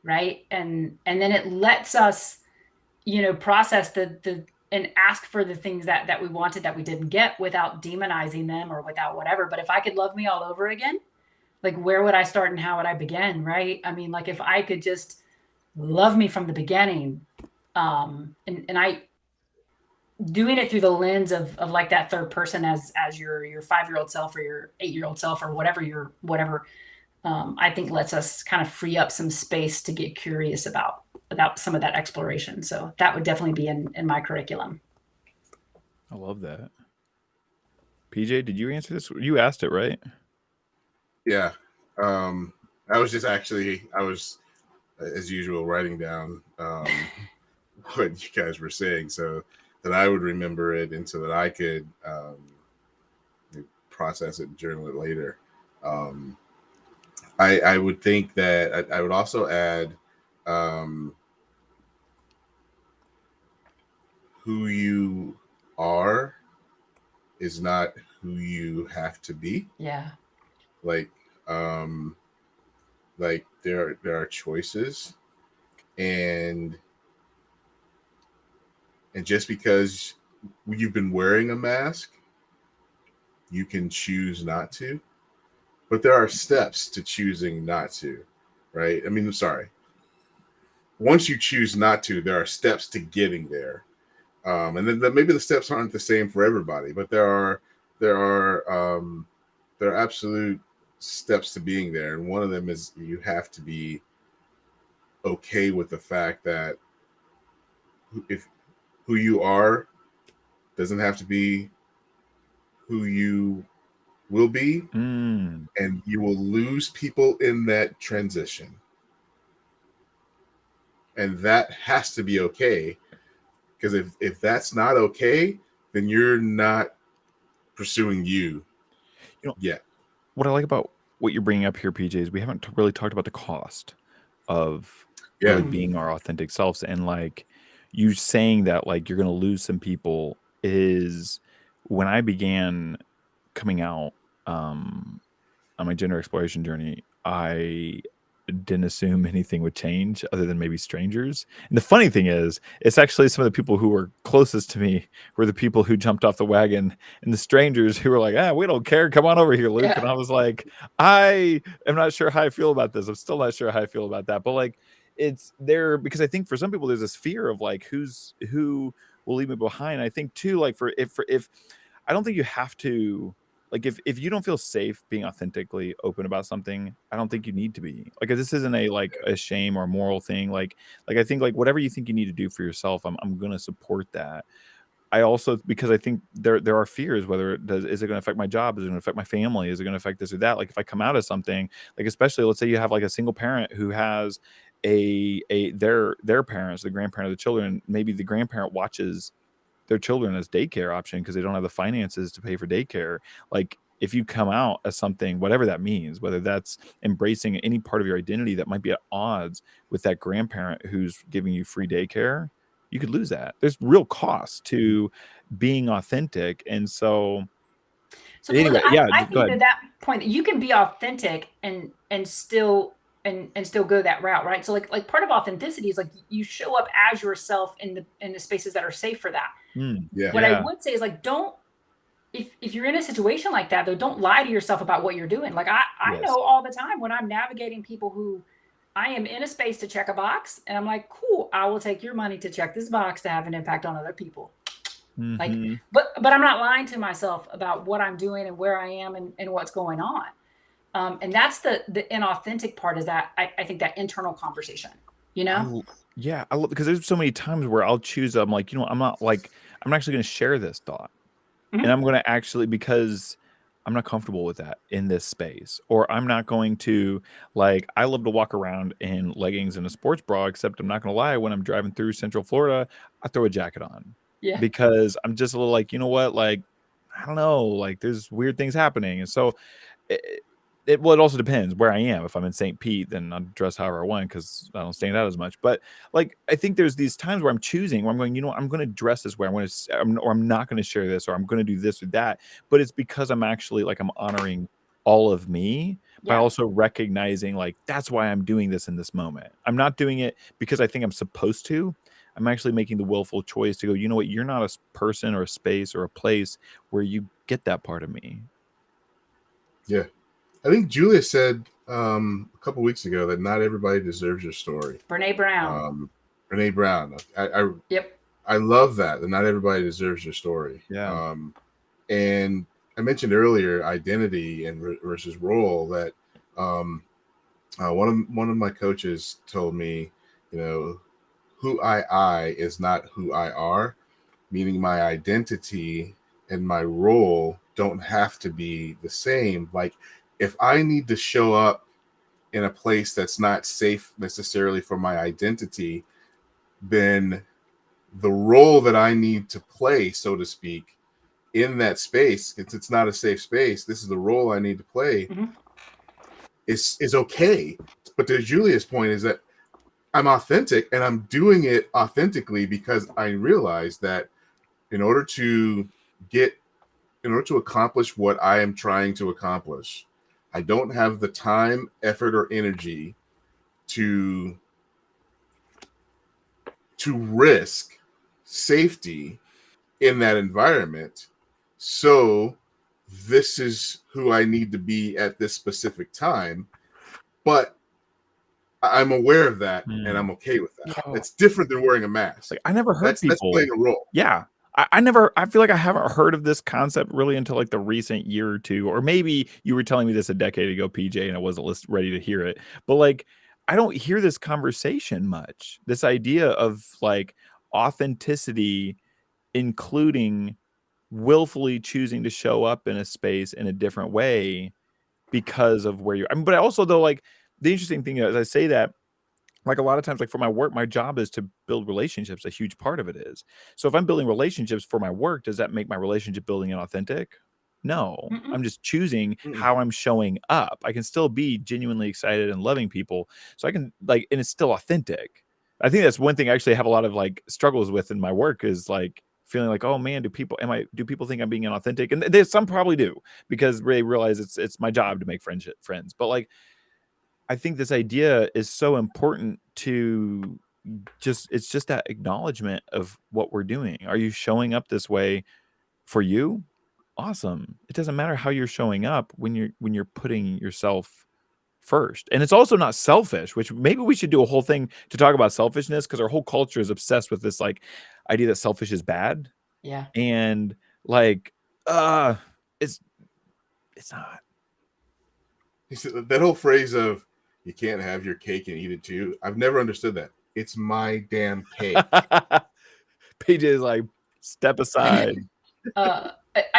Right. And then it lets us, process and ask for the things that we wanted that we didn't get without demonizing them or without whatever. But if I could love me all over again, like where would I start and how would I begin? Right. I mean, like if I could just love me from the beginning, and I doing it through the lens of like that third person as your 5-year-old self or your 8-year-old self or whatever, I think lets us kind of free up some space to get curious about some of that exploration. So that would definitely be in my curriculum. I love that. PJ, did you answer this? You asked it, right? Yeah. I was as usual writing down what you guys were saying so that I would remember it and so that I could process it and journal it later. I would think that I would also add who you are is not who you have to be. Yeah. Like there are choices, and just because you've been wearing a mask you can choose not to, but there are steps to choosing not to, right? I mean, I'm sorry. Once you choose not to, there are steps to getting there. And then maybe the steps aren't the same for everybody, but there are there are absolute steps to being there, and one of them is you have to be okay with the fact that if who you are doesn't have to be who you will be, Mm. and you will lose people in that transition, and that has to be okay. Because if that's not okay, then you're not pursuing you You know, yet. what I like about what you're bringing up here, PJ, is we haven't really talked about the cost of really Yeah, Mm. being our authentic selves, and like you saying that like you're going to lose some people is when I began coming out um on my gender exploration journey, I didn't assume anything would change other than maybe strangers. And the funny thing is, it's actually some of the people who were closest to me were the people who jumped off the wagon, and the strangers who were like, "Ah, we don't care. Come on over here, Luke." And Yeah. I was like, I am not sure how I feel about this. I'm still not sure how I feel about that. But like, it's there because I think for some people there's this fear of like who will leave me behind. I think too, like if I don't think you have to like if you don't feel safe being authentically open about something, I don't think you need to be. Like this isn't a like a shame or a moral thing. Like I think like whatever you think you need to do for yourself, I'm gonna support that. I also because I think there are fears whether it does is it going to affect my job, is it going to affect my family, is it going to affect this or that. Like if I come out of something, like especially let's say you have like a single parent who has a their parents, the grandparent of the children, maybe the grandparent watches their children as daycare option because they don't have the finances to pay for daycare. Like if you come out as something, whatever that means, whether that's embracing any part of your identity that might be at odds with that grandparent who's giving you free daycare, you could lose that. There's real cost to being authentic. And so So look, anyway, yeah, I go think ahead. that point that you can be authentic and still and still go that route, right? So like part of authenticity is like you show up as yourself in the spaces that are safe for that. yeah, What I Yeah. would say is like don't if you're in a situation like that though, don't lie to yourself about what you're doing. Like I Yes. know all the time when I'm navigating people who I am in a space to check a box and I'm like, cool, I will take your money to check this box to have an impact on other people. Like, Hmm. but I'm not lying to myself about what I'm doing and where I am and what's going on. And that's the inauthentic part is that I think that internal conversation, you I know? l- yeah, I love because there's so many times where I'll choose. I'm like, I'm not actually going to share this thought. And Mhm. I'm gonna actually because I'm not comfortable with that in this space, or I'm not going to like I love to walk around in leggings and a sports bra, except I'm not gonna lie, when I'm driving through Central Florida, I throw a jacket on Yeah. because I'm just a little like, you know what, like I don't know, like there's weird things happening, and so it, well, it also depends where I am. If I'm in St. Pete, then I'll dress however I want because I don't stand out as much. But like, I think there's these times where I'm choosing, where I'm going, you know, what, I'm going to dress this way. Or I'm not going to share this, or I'm going to do this or that. But it's because I'm actually like I'm honoring all of me by Yeah. also recognizing like that's why I'm doing this in this moment. I'm not doing it because I think I'm supposed to. I'm actually making the willful choice to go, you know what, you're not a person or a space or a place where you get that part of me. yeah. I think Julia said a couple weeks ago that not everybody deserves your story. Brene Brown. Um, Renee Brown. Yep. I love that not everybody deserves your story. Yeah. And I mentioned earlier identity and versus role that um, one of my coaches told me, you know, who I is not who I are, meaning my identity and my role don't have to be the same. Like if I need to show up in a place that's not safe necessarily for my identity, then the role that I need to play, so to speak, in that space, it's not a safe space. This is the role I need to play. Mhm. Is okay. But to Julia's point is that I'm authentic and I'm doing it authentically because I realize that in order to get in order to accomplish what I am trying to accomplish, I don't have the time, effort, or energy to risk safety in that environment. So this is who I need to be at this specific time, but I'm aware of that and I'm okay with that. Yeah. It's different than wearing a mask. Like, I never heard That's people. playing a role. Yeah. I feel like I haven't heard of this concept really until like the recent year or two, or maybe you were telling me this a decade ago, PJ, and I wasn't ready to hear it. But like, I don't hear this conversation much. This idea of like authenticity, including willfully choosing to show up in a space in a different way because of where you're. I mean, but also though, like the interesting thing is, I say that, like a lot of times, like for my work, my job is to build relationships. A huge part of it is. So if I'm building relationships for my work, does that make my relationship building inauthentic? No, Mm-mm. I'm just choosing Mm-mm. how I'm showing up. I can still be genuinely excited and loving people. So I can like, and it's still authentic. I think that's one thing I actually have a lot of like struggles with in my work is like feeling like, oh man, do people think I'm being inauthentic? And there's some probably do because they realize it's my job to make friends. But like, I think this idea is so important to it's just that acknowledgement of what we're doing. Are you showing up this way for you? Awesome. It doesn't matter how you're showing up when you're putting yourself first. And it's also not selfish, which maybe we should do a whole thing to talk about selfishness because our whole culture is obsessed with this like idea that selfish is bad. Yeah. And like it's not. That whole phrase of you can't have your cake and eat it too. I've never understood that. It's my damn cake. PJ is like, step aside. I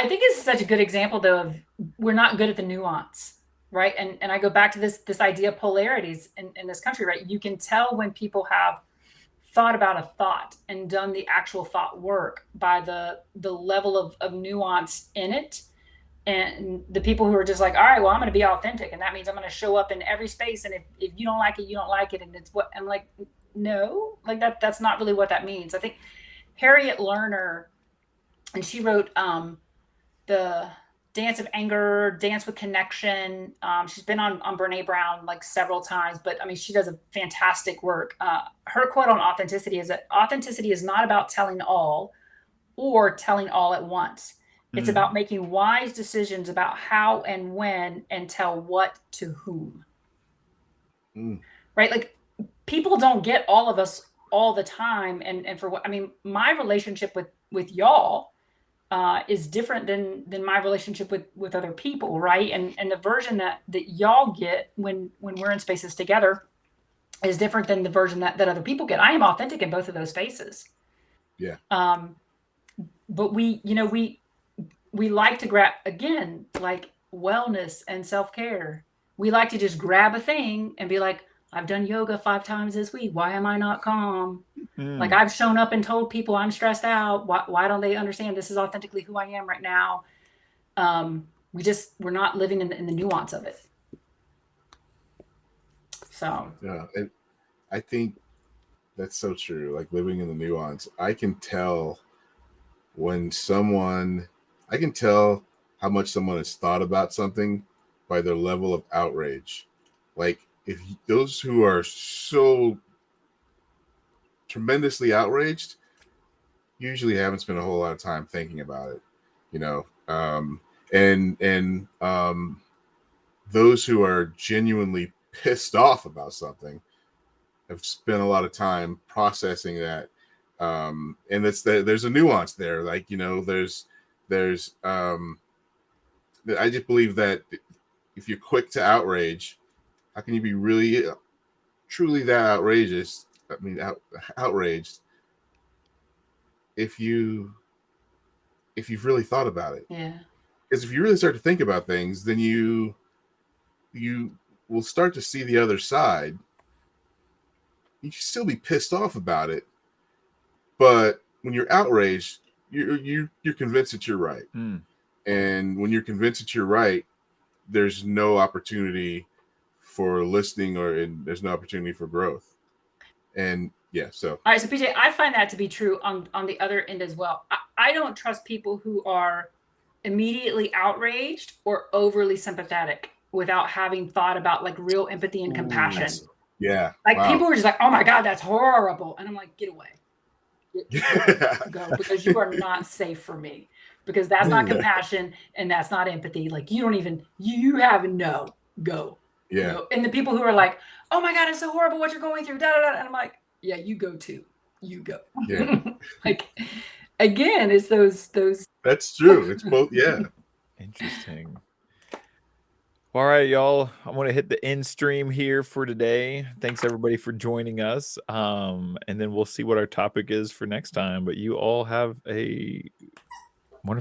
think it's such a good example though of we're not good at the nuance, right? And I go back to this idea of polarities in this country, right? You can tell when people have thought about a thought and done the actual thought work by the level of nuance in it. And the people who are just like, all right, well, I'm going to be authentic. And that means I'm going to show up in every space. And if you don't like it, you don't like it. And it's what I'm like, no, like that's not really what that means. I think Harriet Lerner, and she wrote the Dance of Anger, Dance with Connection. She's been on Brene Brown like several times, but I mean, she does a fantastic work. Her quote on authenticity is that authenticity is not about telling all or telling all at once. It's about making wise decisions about how and when and tell what to whom. Right? Like people don't get all of us all the time. And for what I mean, my relationship with y'all is different than my relationship with other people, right? And the version that y'all get when we're in spaces together is different than the version that other people get. I am authentic in both of those spaces. Yeah. But we like to grab, again, like wellness and self-care. We like to just grab a thing and be like, I've done yoga 5 times this week. Why am I not calm? Like I've shown up and told people I'm stressed out. Why don't they understand this is authentically who I am right now? We're not living in the nuance of it. So yeah, and I think that's so true. Like living in the nuance, I can tell how much someone has thought about something by their level of outrage. Like if those who are so tremendously outraged usually haven't spent a whole lot of time thinking about it, and those who are genuinely pissed off about something have spent a lot of time processing that. And there's a nuance there. Like, there's I just believe that if you're quick to outrage, how can you be really truly that outrageous? I mean, outraged if you've really thought about it. yeah. Because if you really start to think about things, then you will start to see the other side. You can still be pissed off about it, but when you're outraged, you're convinced that you're right. And when you're convinced that you're right, there's no opportunity for listening, and there's no opportunity for growth. And yeah, so all right. So PJ, I find that to be true on the other end as well. I don't trust people who are immediately outraged or overly sympathetic without having thought about like real empathy and compassion. Yeah. Like people are just like, oh my God, that's horrible. And I'm like, get away. Go, because you are not safe for me. because that's not compassion and that's not empathy. Like you have no go. Yeah. No. And the people who are like, oh my God, it's so horrible what you're going through. Da, da, da. And I'm like, yeah, you go too. You go. Yeah. Like again, it's those. That's true. It's both. Yeah. Interesting. All right, y'all. I'm going to hit the end stream here for today. Thanks everybody for joining us. And then we'll see what our topic is for next time. But you all have a